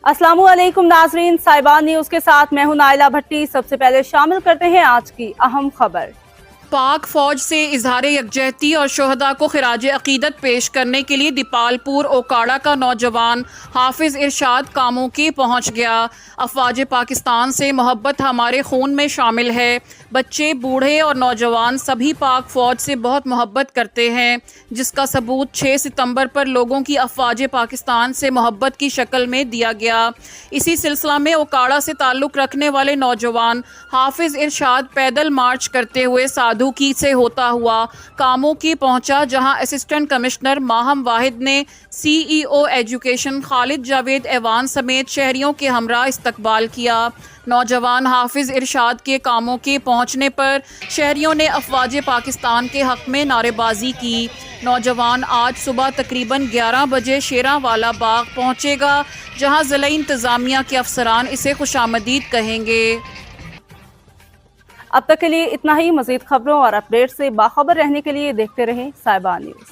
अस्सलामु अलैकुम नाजरीन, साहिबान न्यूज के साथ मैं हूं नाइला भट्टी। सबसे पहले शामिल करते हैं आज की अहम खबर। पाक फौज से इजहार यकजहती और शोहदा को खिराज अकीदत पेश करने के लिए दीपालपुर ओकाड़ा का नौजवान हाफिज इरशाद कामों की पहुंच गया। अफवाज पाकिस्तान से मोहब्बत हमारे खून में शामिल है। बच्चे, बूढ़े और नौजवान सभी पाक फौज से बहुत मोहब्बत करते हैं, जिसका सबूत 6 सितंबर पर लोगों की अफवाज पाकिस्तान से मोहब्बत की शक्ल में दिया गया। इसी सिलसिला में ओकाड़ा से ताल्लुक़ रखने वाले नौजवान हाफिज इरशाद पैदल मार्च करते हुए साधु की से होता हुआ कामों की पहुंचा, जहां असिस्टेंट कमिश्नर माहम वाहिद ने CEO एजुकेशन खालिद जावेद ऐवान समेत शहरियों के हमरा इस्तकबाल किया। नौजवान हाफिज इरशाद के कामों के पहुंचने पर शहरियों ने अफवाज पाकिस्तान के हक में नारेबाजी की। नौजवान आज सुबह तकरीबन 11 बजे शेरावाला बाग पहुंचेगा, जहां ज़िला इंतज़ामिया के अफसरान इसे खुशामदीद कहेंगे। अब तक के लिए इतना ही। मजीद खबरों और अपडेट से बाखबर रहने के लिए देखते रहें साहिबान न्यूज।